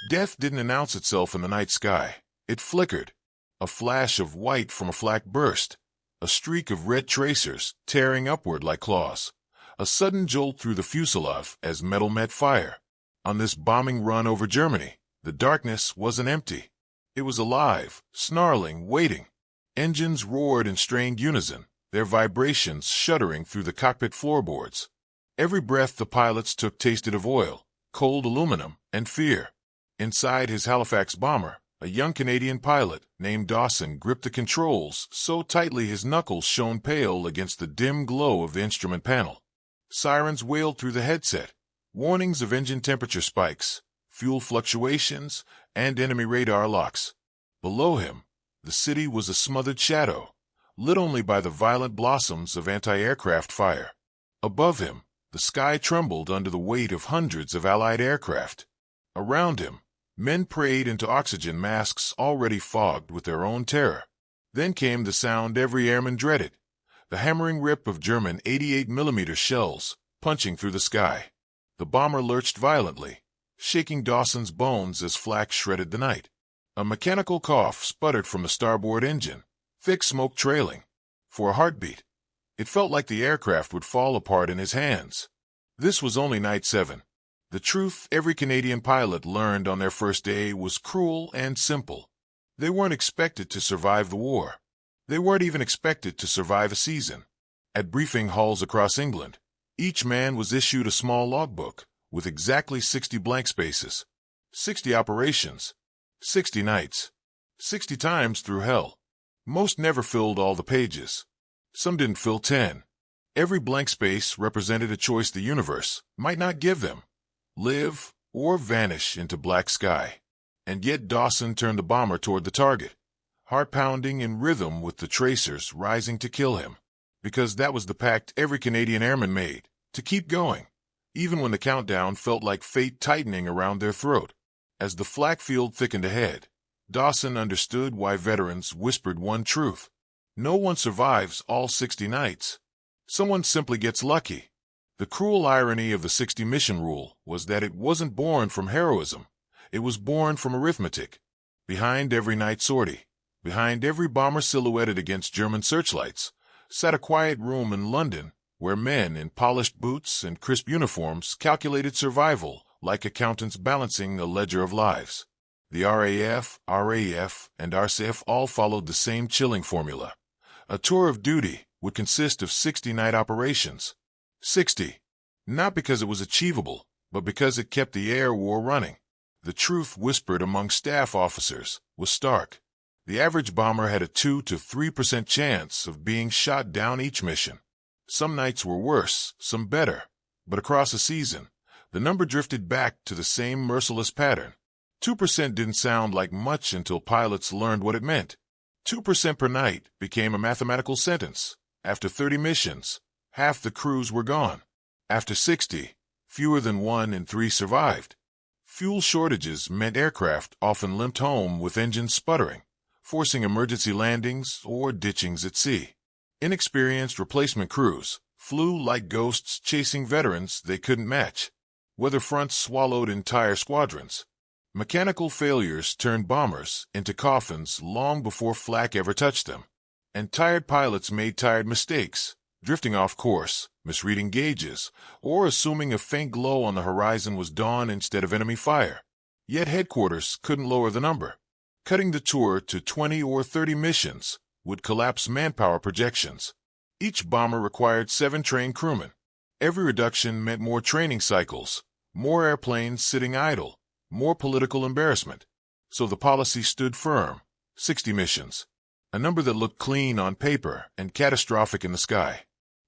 Death didn't announce itself in the night sky. It flickered. A flash of white from a flak burst. A streak of red tracers, tearing upward like claws. A sudden jolt through the fuselage as metal met fire. On this bombing run over Germany, the darkness wasn't empty. It was alive, snarling, waiting. Engines roared in strained unison, their vibrations shuddering through the cockpit floorboards. Every breath the pilots took tasted of oil, cold aluminum, and fear. Inside his Halifax bomber, a young Canadian pilot named Dawson gripped the controls so tightly his knuckles shone pale against the dim glow of the instrument panel. Sirens wailed through the headset, warnings of engine temperature spikes, fuel fluctuations, and enemy radar locks. Below him, the city was a smothered shadow, lit only by the violent blossoms of anti-aircraft fire. Above him, the sky trembled under the weight of hundreds of Allied aircraft. Around him, men prayed into oxygen masks already fogged with their own terror. Then came the sound every airman dreaded, the hammering rip of German 88mm shells punching through the sky. The bomber lurched violently, shaking Dawson's bones as flak shredded the night. A mechanical cough sputtered from the starboard engine, thick smoke trailing. For a heartbeat, it felt like the aircraft would fall apart in his hands. This was only Night 7. The truth every Canadian pilot learned on their first day was cruel and simple. They weren't expected to survive the war. They weren't even expected to survive a season. At briefing halls across England, each man was issued a small logbook with exactly 60 blank spaces. 60 operations. 60 nights. 60 times through hell. Most never filled all the pages. Some didn't fill 10. Every blank space represented a choice the universe might not give them. Live or vanish into black sky. And yet Dawson turned the bomber toward the target, heart pounding in rhythm with the tracers rising to kill him. Because that was the pact every Canadian airman made, to keep going, even when the countdown felt like fate tightening around their throat. As the flak field thickened ahead, Dawson understood why veterans whispered one truth. No one survives all 60 nights. Someone simply gets lucky. The cruel irony of the 60 mission rule was that it wasn't born from heroism. It was born from arithmetic. Behind every night sortie, behind every bomber silhouetted against German searchlights, sat a quiet room in London where men in polished boots and crisp uniforms calculated survival like accountants balancing a ledger of lives. The RAF, and RCAF all followed the same chilling formula. A tour of duty would consist of 60 night operations. 60. Not because it was achievable, but because it kept the air war running. The truth whispered among staff officers was stark. The average bomber had a 2 to 3% chance of being shot down each mission. Some nights were worse, some better, but across a season, the number drifted back to the same merciless pattern. 2% didn't sound like much until pilots learned what it meant. 2% per night became a mathematical sentence. After 30 missions, half the crews were gone. After 60, fewer than 1 in 3 survived. Fuel shortages meant aircraft often limped home with engines sputtering, forcing emergency landings or ditchings at sea. Inexperienced replacement crews flew like ghosts chasing veterans they couldn't match. Weather fronts swallowed entire squadrons. Mechanical failures turned bombers into coffins long before flak ever touched them. And tired pilots made tired mistakes, drifting off course, misreading gauges, or assuming a faint glow on the horizon was dawn instead of enemy fire. Yet headquarters couldn't lower the number. Cutting the tour to 20 or 30 missions would collapse manpower projections. Each bomber required 7 trained crewmen. Every reduction meant more training cycles, more airplanes sitting idle, more political embarrassment. So the policy stood firm, 60 missions. A number that looked clean on paper and catastrophic in the sky.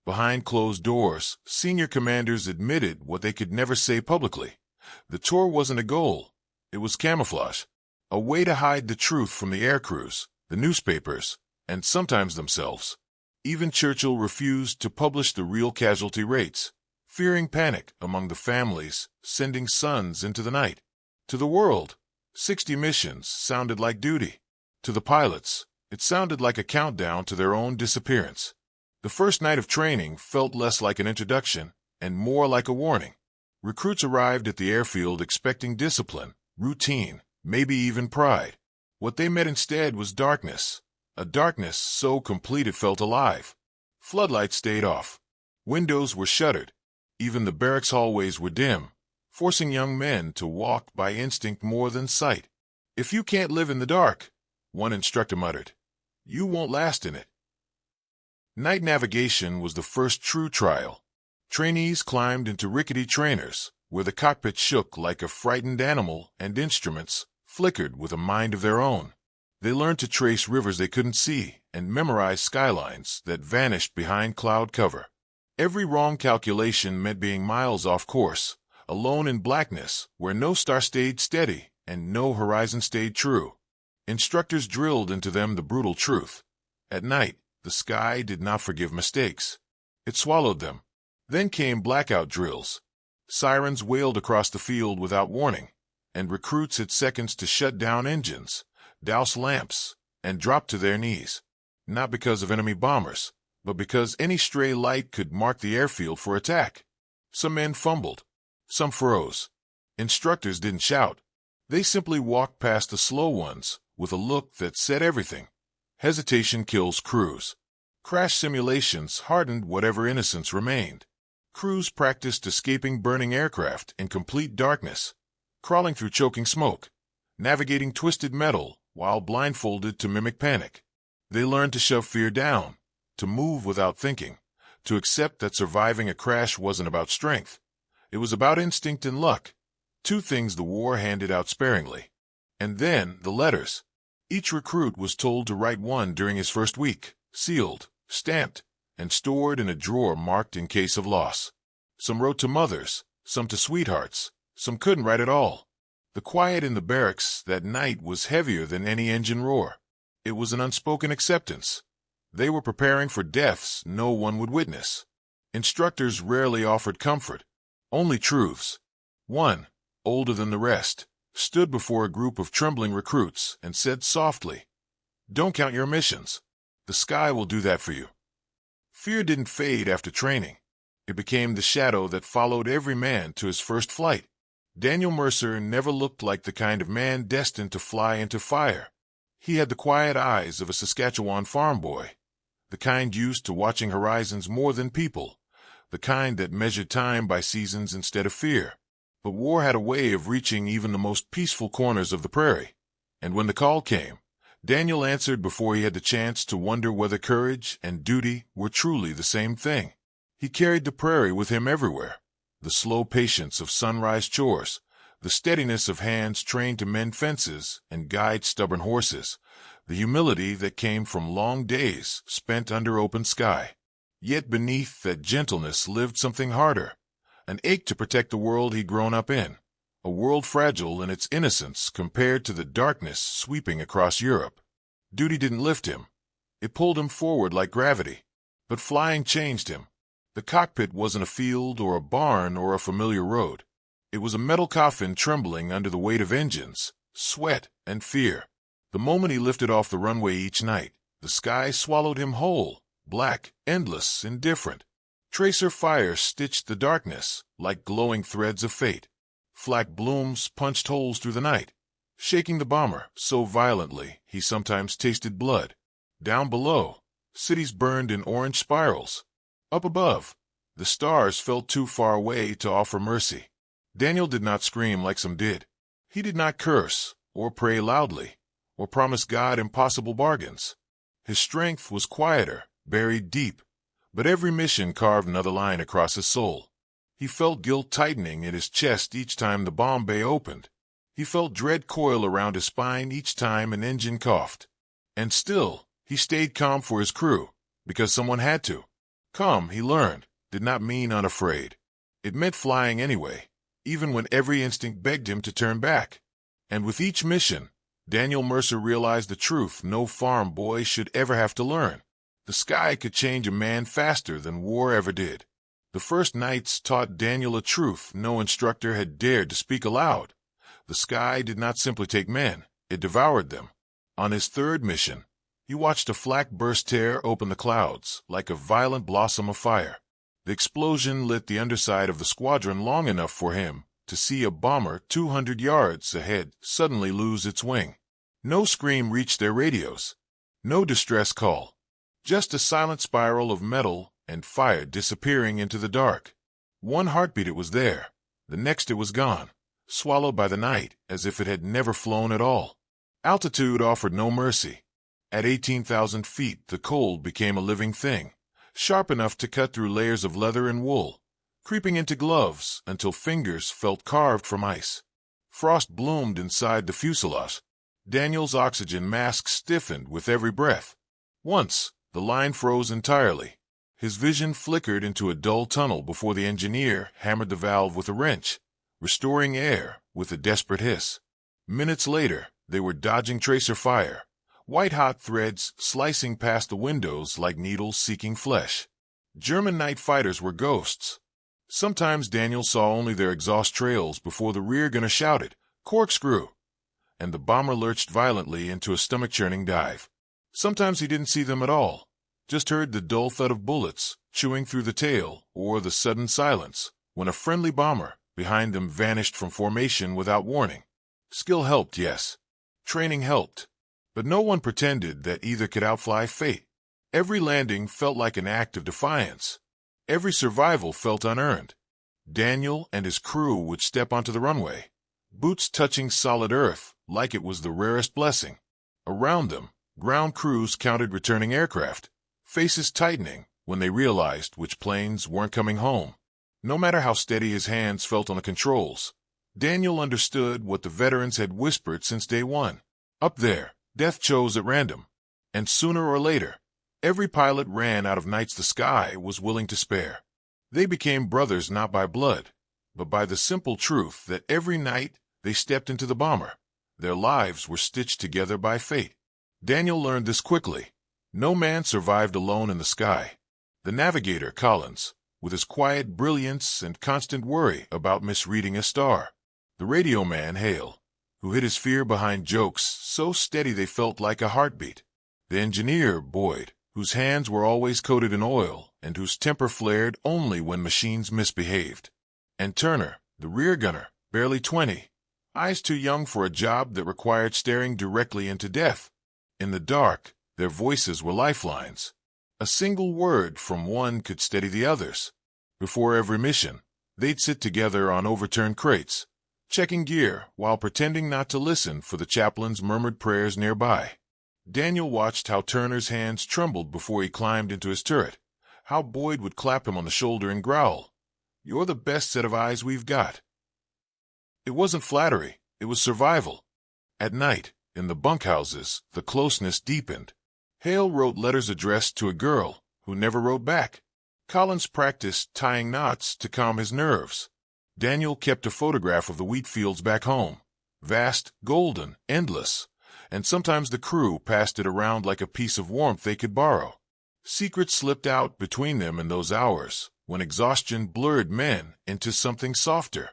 Behind closed doors, senior commanders admitted what they could never say publicly. The tour wasn't a goal. It was camouflage. A way to hide the truth from the air crews, the newspapers, and sometimes themselves. Even Churchill refused to publish the real casualty rates, fearing panic among the families sending sons into the night. To the world, 60 missions sounded like duty. To the pilots, it sounded like a countdown to their own disappearance. The first night of training felt less like an introduction and more like a warning. Recruits arrived at the airfield expecting discipline, routine, maybe even pride. What they met instead was darkness, a darkness so complete it felt alive. Floodlights stayed off. Windows were shuttered. Even the barracks hallways were dim, forcing young men to walk by instinct more than sight. "If you can't live in the dark," one instructor muttered, "you won't last in it." Night navigation was the first true trial. Trainees climbed into rickety trainers, where the cockpit shook like a frightened animal and instruments flickered with a mind of their own. They learned to trace rivers they couldn't see and memorize skylines that vanished behind cloud cover. Every wrong calculation meant being miles off course, alone in blackness where no star stayed steady and no horizon stayed true. Instructors drilled into them the brutal truth. At night, the sky did not forgive mistakes. It swallowed them. Then came blackout drills. Sirens wailed across the field without warning, and recruits had seconds to shut down engines, douse lamps, and drop to their knees. Not because of enemy bombers, but because any stray light could mark the airfield for attack. Some men fumbled. Some froze. Instructors didn't shout. They simply walked past the slow ones with a look that said everything. Hesitation kills crews. Crash simulations hardened whatever innocence remained. Crews practiced escaping burning aircraft in complete darkness, crawling through choking smoke, navigating twisted metal while blindfolded to mimic panic. They learned to shove fear down, to move without thinking, to accept that surviving a crash wasn't about strength. It was about instinct and luck, two things the war handed out sparingly. And then the letters. Each recruit was told to write one during his first week, sealed, stamped, and stored in a drawer marked in case of loss. Some wrote to mothers, some to sweethearts, some couldn't write at all. The quiet in the barracks that night was heavier than any engine roar. It was an unspoken acceptance. They were preparing for deaths no one would witness. Instructors rarely offered comfort, only truths. One, older than the rest, stood before a group of trembling recruits and said softly, "Don't count your missions. The sky will do that for you." Fear didn't fade after training. It became the shadow that followed every man to his first flight. Daniel Mercer never looked like the kind of man destined to fly into fire. He had the quiet eyes of a Saskatchewan farm boy, the kind used to watching horizons more than people, the kind that measured time by seasons instead of fear. But war had a way of reaching even the most peaceful corners of the prairie, and when the call came, Daniel answered before he had the chance to wonder whether courage and duty were truly the same thing. He carried the prairie with him everywhere, the slow patience of sunrise chores, the steadiness of hands trained to mend fences and guide stubborn horses, the humility that came from long days spent under open sky. Yet beneath that gentleness lived something harder, an ache to protect the world he'd grown up in, a world fragile in its innocence compared to the darkness sweeping across Europe. Duty didn't lift him. It pulled him forward like gravity. But flying changed him. The cockpit wasn't a field or a barn or a familiar road. It was a metal coffin trembling under the weight of engines, sweat, and fear. The moment he lifted off the runway each night, the sky swallowed him whole, black, endless, indifferent. Tracer fire stitched the darkness like glowing threads of fate. Flak blooms punched holes through the night, shaking the bomber so violently he sometimes tasted blood. Down below, cities burned in orange spirals. Up above, the stars felt too far away to offer mercy. Daniel did not scream like some did. He did not curse, or pray loudly, or promise God impossible bargains. His strength was quieter, buried deep, but every mission carved another line across his soul. He felt guilt tightening in his chest each time the bomb bay opened. He felt dread coil around his spine each time an engine coughed. And still, he stayed calm for his crew, because someone had to. Calm, he learned, did not mean unafraid. It meant flying anyway, even when every instinct begged him to turn back. And with each mission, Daniel Mercer realized the truth no farm boy should ever have to learn. The sky could change a man faster than war ever did. The first nights taught Daniel a truth no instructor had dared to speak aloud. The sky did not simply take men, it devoured them. On his third mission, he watched a flak burst tear open the clouds like a violent blossom of fire. The explosion lit the underside of the squadron long enough for him to see a bomber 200 yards ahead suddenly lose its wing. No scream reached their radios. No distress call. Just a silent spiral of metal and fire disappearing into the dark. One heartbeat it was there. The next it was gone, swallowed by the night as if it had never flown at all. Altitude offered no mercy. At 18,000 feet, the cold became a living thing, sharp enough to cut through layers of leather and wool, creeping into gloves until fingers felt carved from ice. Frost bloomed inside the fuselage. Daniel's oxygen mask stiffened with every breath. Once, the line froze entirely. His vision flickered into a dull tunnel before the engineer hammered the valve with a wrench, restoring air with a desperate hiss. Minutes later, they were dodging tracer fire, white-hot threads slicing past the windows like needles seeking flesh. German night fighters were ghosts. Sometimes Daniel saw only their exhaust trails before the rear gunner shouted, "Corkscrew!" and the bomber lurched violently into a stomach-churning dive. Sometimes he didn't see them at all, just heard the dull thud of bullets chewing through the tail or the sudden silence when a friendly bomber behind them vanished from formation without warning. Skill helped, yes. Training helped. But no one pretended that either could outfly fate. Every landing felt like an act of defiance. Every survival felt unearned. Daniel and his crew would step onto the runway, boots touching solid earth like it was the rarest blessing. Around them, ground crews counted returning aircraft, faces tightening when they realized which planes weren't coming home. No matter how steady his hands felt on the controls, Daniel understood what the veterans had whispered since day one. Up there, death chose at random, and sooner or later, every pilot ran out of nights the sky was willing to spare. They became brothers not by blood, but by the simple truth that every night they stepped into the bomber, their lives were stitched together by fate. Daniel learned this quickly. No man survived alone in the sky. The navigator, Collins, with his quiet brilliance and constant worry about misreading a star. The radio man, Hale, who hid his fear behind jokes so steady they felt like a heartbeat. The engineer, Boyd, whose hands were always coated in oil and whose temper flared only when machines misbehaved. And Turner, the rear gunner, barely 20, eyes too young for a job that required staring directly into death. In the dark, their voices were lifelines. A single word from one could steady the others. Before every mission, they'd sit together on overturned crates, checking gear while pretending not to listen for the chaplain's murmured prayers nearby. Daniel watched how Turner's hands trembled before he climbed into his turret, how Boyd would clap him on the shoulder and growl, "You're the best set of eyes we've got." It wasn't flattery, it was survival. At night, in the bunkhouses, the closeness deepened. Hale wrote letters addressed to a girl who never wrote back. Collins practiced tying knots to calm his nerves. Daniel kept a photograph of the wheat fields back home, vast, golden, endless, and sometimes the crew passed it around like a piece of warmth they could borrow. Secrets slipped out between them in those hours, when exhaustion blurred men into something softer.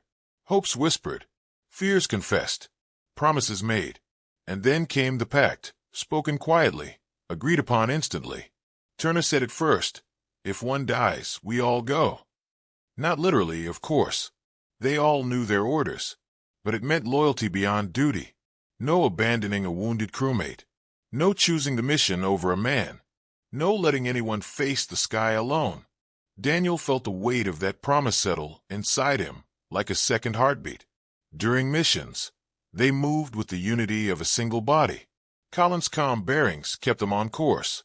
Hopes whispered, fears confessed, promises made. And then came the pact, spoken quietly, agreed upon instantly. Turner said it first, "If one dies, we all go." Not literally, of course. They all knew their orders, but it meant loyalty beyond duty. No abandoning a wounded crewmate. No choosing the mission over a man. No letting anyone face the sky alone. Daniel felt the weight of that promise settle inside him like a second heartbeat. During missions, they moved with the unity of a single body. Collins' calm bearings kept them on course.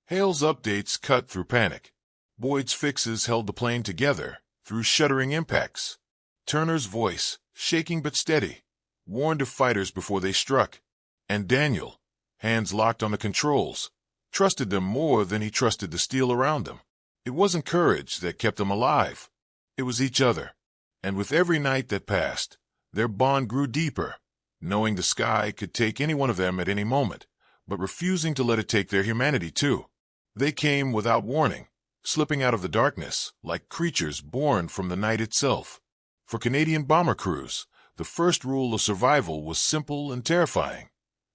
Hale's updates cut through panic. Boyd's fixes held the plane together through shuddering impacts. Turner's voice, shaking but steady, warned of fighters before they struck. And Daniel, hands locked on the controls, trusted them more than he trusted the steel around them. It wasn't courage that kept them alive. It was each other. And with every night that passed, their bond grew deeper, knowing the sky could take any one of them at any moment, but refusing to let it take their humanity too. They came without warning, slipping out of the darkness like creatures born from the night itself. For Canadian bomber crews, the first rule of survival was simple and terrifying.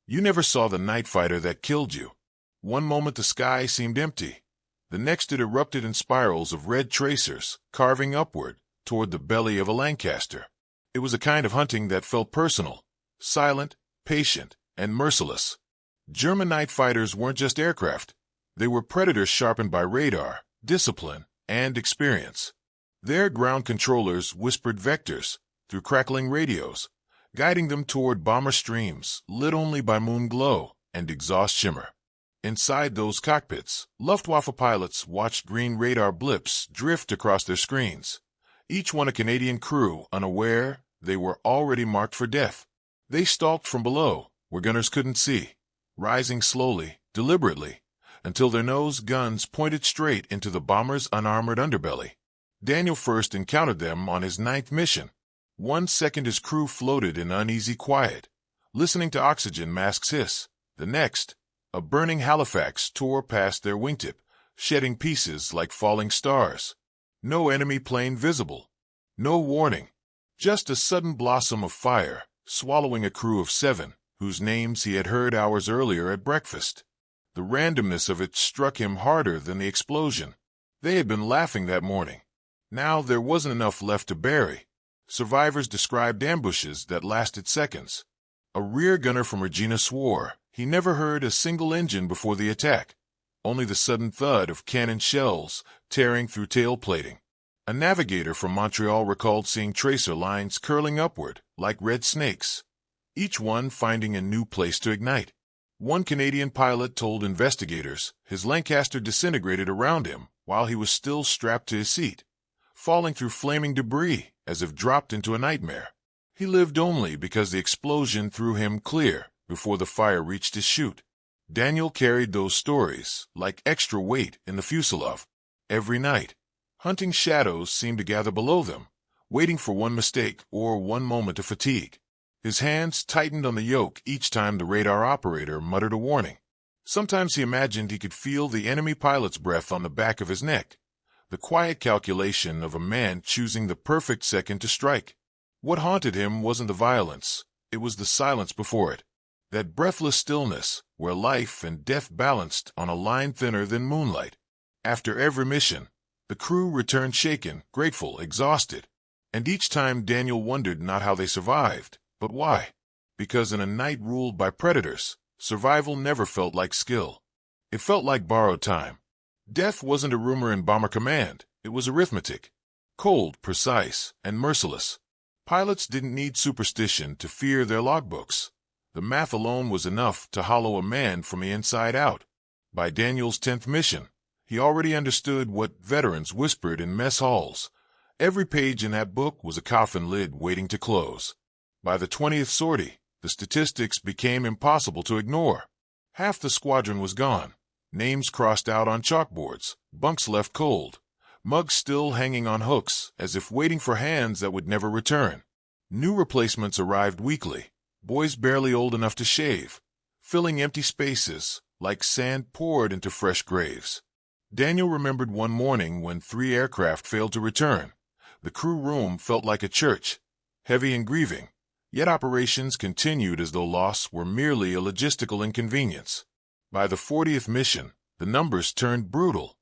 You never saw the night fighter that killed you. One moment the sky seemed empty. The next it erupted in spirals of red tracers, carving upward toward the belly of a Lancaster. It was a kind of hunting that felt personal, silent, patient, and merciless. German night fighters weren't just aircraft. They were predators sharpened by radar, discipline, and experience. Their ground controllers whispered vectors through crackling radios, guiding them toward bomber streams lit only by moon glow and exhaust shimmer. Inside those cockpits, Luftwaffe pilots watched green radar blips drift across their screens, each one a Canadian crew unaware they were already marked for death. They stalked from below, where gunners couldn't see, rising slowly, deliberately, until their nose guns pointed straight into the bomber's unarmored underbelly. Daniel first encountered them on his 9th mission. 1 second his crew floated in uneasy quiet, listening to oxygen masks hiss. The next, a burning Halifax tore past their wingtip, shedding pieces like falling stars. No enemy plane visible. No warning. Just a sudden blossom of fire, swallowing a crew of 7, whose names he had heard hours earlier at breakfast. The randomness of it struck him harder than the explosion. They had been laughing that morning. Now there wasn't enough left to bury. Survivors described ambushes that lasted seconds. A rear gunner from Regina swore he never heard a single engine before the attack, only the sudden thud of cannon shells tearing through tail plating. A navigator from Montreal recalled seeing tracer lines curling upward like red snakes, each one finding a new place to ignite. One Canadian pilot told investigators his Lancaster disintegrated around him while he was still strapped to his seat, falling through flaming debris as if dropped into a nightmare. He lived only because the explosion threw him clear before the fire reached his chute. Daniel carried those stories like extra weight in the fuselage. Every night, hunting shadows seemed to gather below them, waiting for one mistake or one moment of fatigue. His hands tightened on the yoke each time the radar operator muttered a warning. Sometimes he imagined he could feel the enemy pilot's breath on the back of his neck, the quiet calculation of a man choosing the perfect second to strike. What haunted him wasn't the violence, it was the silence before it. That breathless stillness where life and death balanced on a line thinner than moonlight. After every mission, the crew returned shaken, grateful, exhausted. And each time Daniel wondered not how they survived, but why. Because in a night ruled by predators, survival never felt like skill. It felt like borrowed time. Death wasn't a rumor in Bomber Command, it was arithmetic. Cold, precise, and merciless. Pilots didn't need superstition to fear their logbooks. The math alone was enough to hollow a man from the inside out. By Daniel's 10th mission, he already understood what veterans whispered in mess halls. Every page in that book was a coffin lid waiting to close. By the 20th sortie, the statistics became impossible to ignore. Half the squadron was gone, names crossed out on chalkboards, bunks left cold, mugs still hanging on hooks as if waiting for hands that would never return. New replacements arrived weekly, boys barely old enough to shave, filling empty spaces like sand poured into fresh graves. Daniel remembered one morning when 3 aircraft failed to return. The crew room felt like a church, heavy and grieving, yet operations continued as though loss were merely a logistical inconvenience. By the 40th mission, the numbers turned brutal.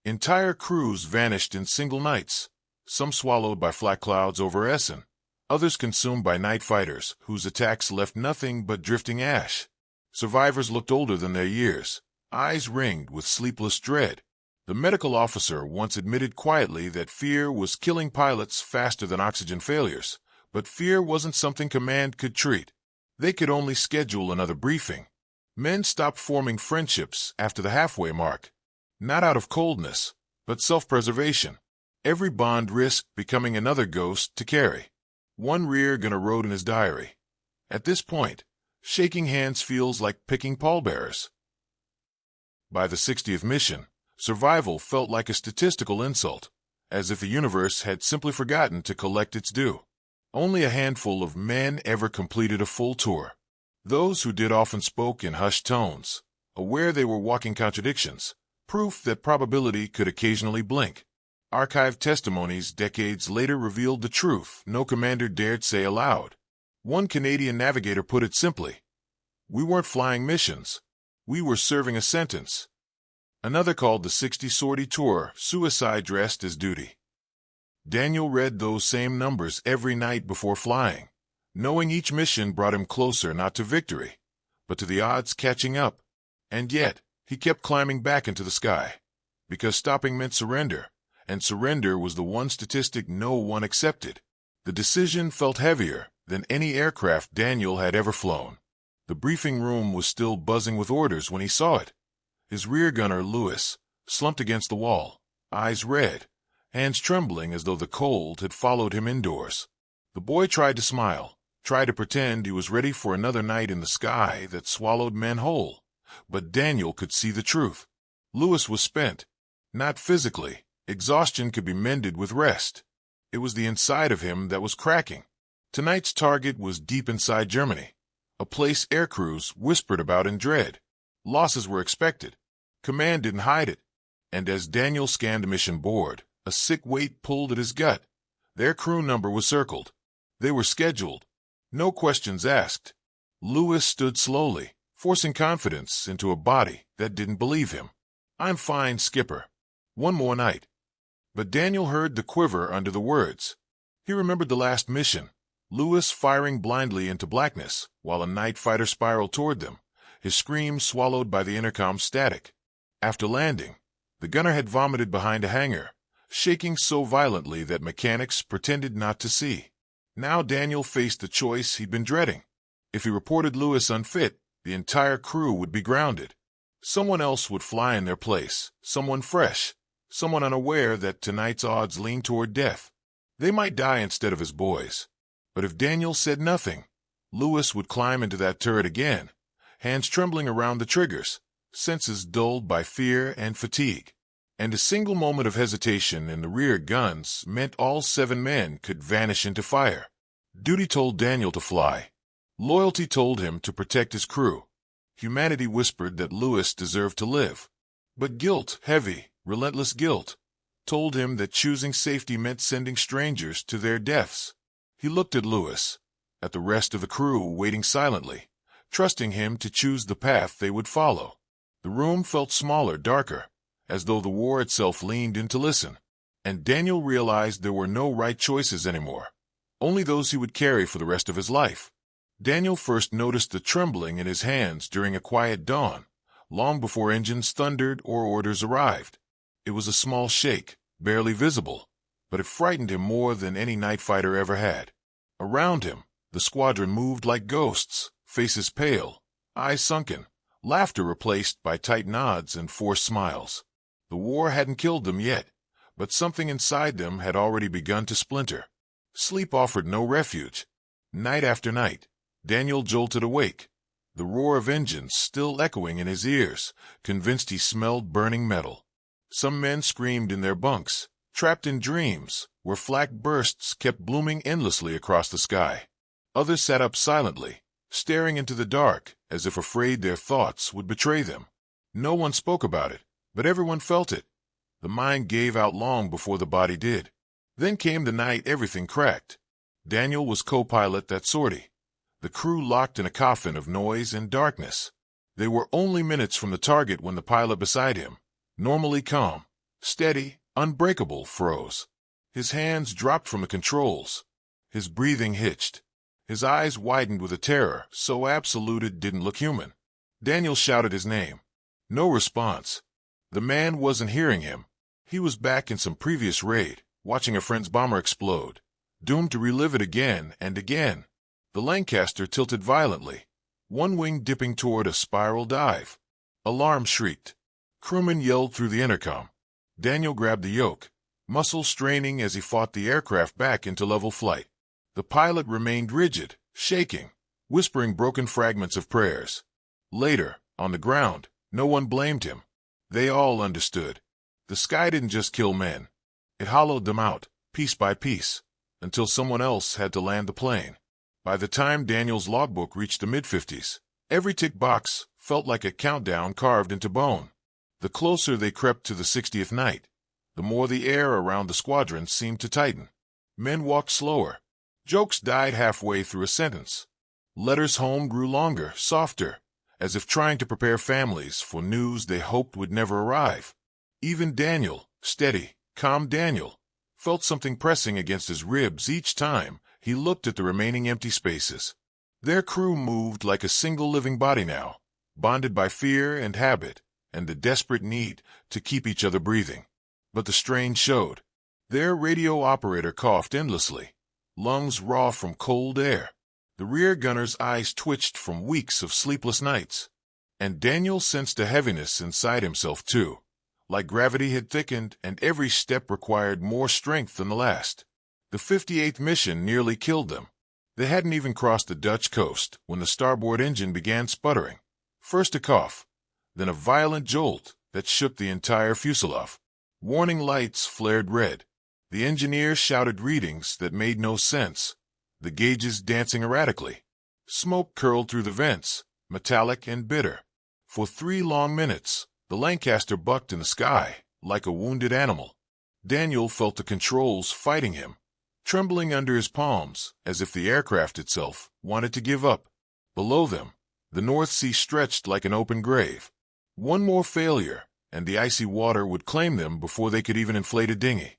Entire crews vanished in single nights, some swallowed by flak clouds over Essen, others consumed by night fighters whose attacks left nothing but drifting ash. Survivors looked older than their years, eyes ringed with sleepless dread. The medical officer once admitted quietly that fear was killing pilots faster than oxygen failures, but fear wasn't something command could treat. They could only schedule another briefing. Men stopped forming friendships after the halfway mark, not out of coldness, but self-preservation. Every bond risked becoming another ghost to carry. One rear gunner wrote in his diary, "At this point, shaking hands feels like picking pallbearers." By the 60th mission, survival felt like a statistical insult, as if the universe had simply forgotten to collect its due. Only a handful of men ever completed a full tour. Those who did often spoke in hushed tones, aware they were walking contradictions, proof that probability could occasionally blink. Archived testimonies decades later revealed the truth no commander dared say aloud. One Canadian navigator put it simply, "We weren't flying missions. We were serving a sentence." Another called the 60 sortie tour suicide dressed as duty. Daniel read those same numbers every night before flying, knowing each mission brought him closer not to victory, but to the odds catching up. And yet, he kept climbing back into the sky, because stopping meant surrender, and surrender was the one statistic no one accepted. The decision felt heavier than any aircraft Daniel had ever flown. The briefing room was still buzzing with orders when he saw it. His rear gunner, Lewis, slumped against the wall, eyes red, hands trembling as though the cold had followed him indoors. The boy tried to smile, tried to pretend he was ready for another night in the sky that swallowed men whole. But Daniel could see the truth. Lewis was spent. Not physically. Exhaustion could be mended with rest. It was the inside of him that was cracking. Tonight's target was deep inside Germany, a place aircrews whispered about in dread. Losses were expected. Command didn't hide it. And as Daniel scanned the mission board, a sick weight pulled at his gut. Their crew number was circled. They were scheduled. No questions asked. Lewis stood slowly, forcing confidence into a body that didn't believe him. "I'm fine, Skipper. One more night." But Daniel heard the quiver under the words. He remembered the last mission, Lewis firing blindly into blackness while a night fighter spiraled toward them, his scream swallowed by the intercom static. After landing, the gunner had vomited behind a hangar, shaking so violently that mechanics pretended not to see. Now Daniel faced the choice he'd been dreading. If he reported Lewis unfit, the entire crew would be grounded. Someone else would fly in their place, someone fresh, someone unaware that tonight's odds leaned toward death. They might die instead of his boys. But if Daniel said nothing, Lewis would climb into that turret again, hands trembling around the triggers, senses dulled by fear and fatigue. And a single moment of hesitation in the rear guns meant all 7 men could vanish into fire. Duty told Daniel to fly. Loyalty told him to protect his crew. Humanity whispered that Lewis deserved to live. But guilt, heavy, relentless guilt, told him that choosing safety meant sending strangers to their deaths. He looked at Lewis, at the rest of the crew waiting silently, trusting him to choose the path they would follow. The room felt smaller, darker, as though the war itself leaned in to listen. And Daniel realized there were no right choices anymore, only those he would carry for the rest of his life. Daniel first noticed the trembling in his hands during a quiet dawn, long before engines thundered or orders arrived. It was a small shake, barely visible, but it frightened him more than any night fighter ever had. Around him, the squadron moved like ghosts, faces pale, eyes sunken, laughter replaced by tight nods and forced smiles. The war hadn't killed them yet, but something inside them had already begun to splinter. Sleep offered no refuge. Night after night, Daniel jolted awake, the roar of engines still echoing in his ears, convinced he smelled burning metal. Some men screamed in their bunks, trapped in dreams, where flak bursts kept blooming endlessly across the sky. Others sat up silently, staring into the dark, as if afraid their thoughts would betray them. No one spoke about it, but everyone felt it. The mind gave out long before the body did. Then came the night everything cracked. Daniel was co-pilot that sortie. The crew locked in a coffin of noise and darkness. They were only minutes from the target when the pilot beside him, normally calm, steady, unbreakable, froze. His hands dropped from the controls. His breathing hitched. His eyes widened with a terror so absolute it didn't look human. Daniel shouted his name. No response. The man wasn't hearing him. He was back in some previous raid, watching a friend's bomber explode, doomed to relive it again and again. The Lancaster tilted violently, one wing dipping toward a spiral dive. Alarm shrieked. Crewmen yelled through the intercom. Daniel grabbed the yoke, muscles straining as he fought the aircraft back into level flight. The pilot remained rigid, shaking, whispering broken fragments of prayers. Later, on the ground, no one blamed him. They all understood. The sky didn't just kill men. It hollowed them out, piece by piece, until someone else had to land the plane. By the time Daniel's logbook reached the mid-50s, every tick box felt like a countdown carved into bone. The closer they crept to the 60th night, the more the air around the squadron seemed to tighten. Men walked slower. Jokes died halfway through a sentence. Letters home grew longer, softer, as if trying to prepare families for news they hoped would never arrive. Even Daniel, steady, calm Daniel, felt something pressing against his ribs each time he looked at the remaining empty spaces. Their crew moved like a single living body now, bonded by fear and habit, and the desperate need to keep each other breathing. But the strain showed. Their radio operator coughed endlessly, lungs raw from cold air. The rear gunner's eyes twitched from weeks of sleepless nights. And Daniel sensed a heaviness inside himself too, like gravity had thickened and every step required more strength than the last. The 58th mission nearly killed them. They hadn't even crossed the Dutch coast when the starboard engine began sputtering. First a cough, then a violent jolt that shook the entire fuselage. Warning lights flared red. The engineer shouted readings that made no sense, the gauges dancing erratically. Smoke curled through the vents, metallic and bitter. For 3 long minutes, the Lancaster bucked in the sky like a wounded animal. Daniel felt the controls fighting him, trembling under his palms as if the aircraft itself wanted to give up. Below them, the North Sea stretched like an open grave. One more failure, and the icy water would claim them before they could even inflate a dinghy.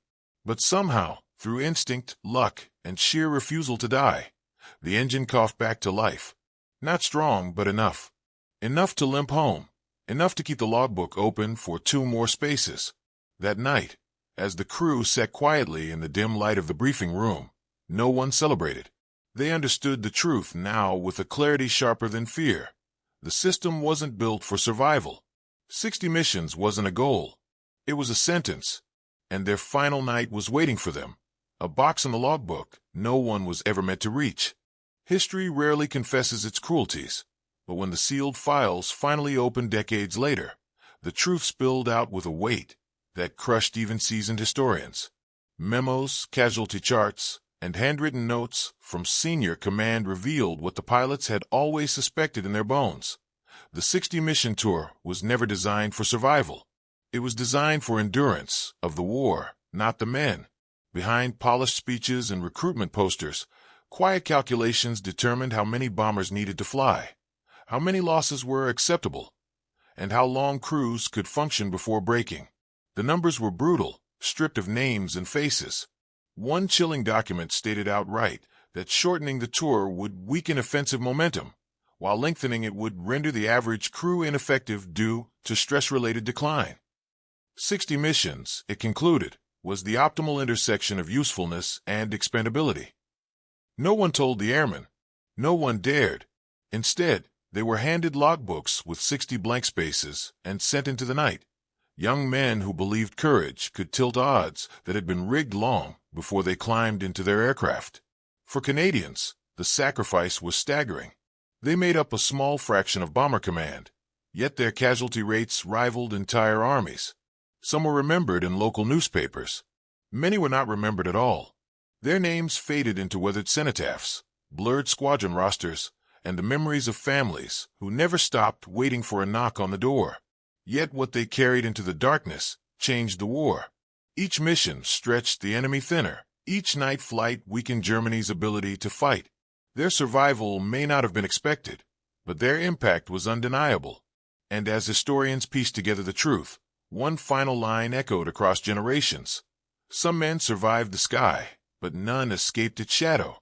But somehow, through instinct, luck, and sheer refusal to die, the engine coughed back to life. Not strong, but enough. Enough to limp home. Enough to keep the logbook open for 2 more spaces. That night, as the crew sat quietly in the dim light of the briefing room, no one celebrated. They understood the truth now with a clarity sharper than fear. The system wasn't built for survival. 60 missions wasn't a goal. It was a sentence. And their final night was waiting for them. A box in the logbook no one was ever meant to reach. History rarely confesses its cruelties, but when the sealed files finally opened decades later, the truth spilled out with a weight that crushed even seasoned historians. Memos, casualty charts, and handwritten notes from senior command revealed what the pilots had always suspected in their bones. The 60-mission tour was never designed for survival. It was designed for endurance of the war, not the men. Behind polished speeches and recruitment posters, quiet calculations determined how many bombers needed to fly, how many losses were acceptable, and how long crews could function before breaking. The numbers were brutal, stripped of names and faces. One chilling document stated outright that shortening the tour would weaken offensive momentum, while lengthening it would render the average crew ineffective due to stress-related decline. 60 missions, it concluded, was the optimal intersection of usefulness and expendability. No one told the airmen. No one dared. Instead, they were handed logbooks with 60 blank spaces and sent into the night. Young men who believed courage could tilt odds that had been rigged long before they climbed into their aircraft. For Canadians, the sacrifice was staggering. They made up a small fraction of Bomber Command, yet their casualty rates rivaled entire armies. Some were remembered in local newspapers. Many were not remembered at all. Their names faded into weathered cenotaphs, blurred squadron rosters, and the memories of families who never stopped waiting for a knock on the door. Yet what they carried into the darkness changed the war. Each mission stretched the enemy thinner. Each night flight weakened Germany's ability to fight. Their survival may not have been expected, but their impact was undeniable. And as historians pieced together the truth, one final line echoed across generations. Some men survived the sky, but none escaped its shadow.